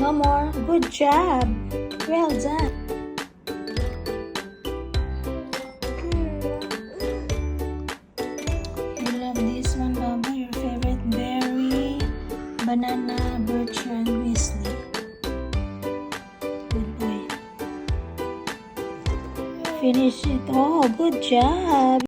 No more. Good job. Well done. You love this one, Bubba. Your favorite berry, banana, birch, and whistling. Good boy. Finish it. Oh, good job.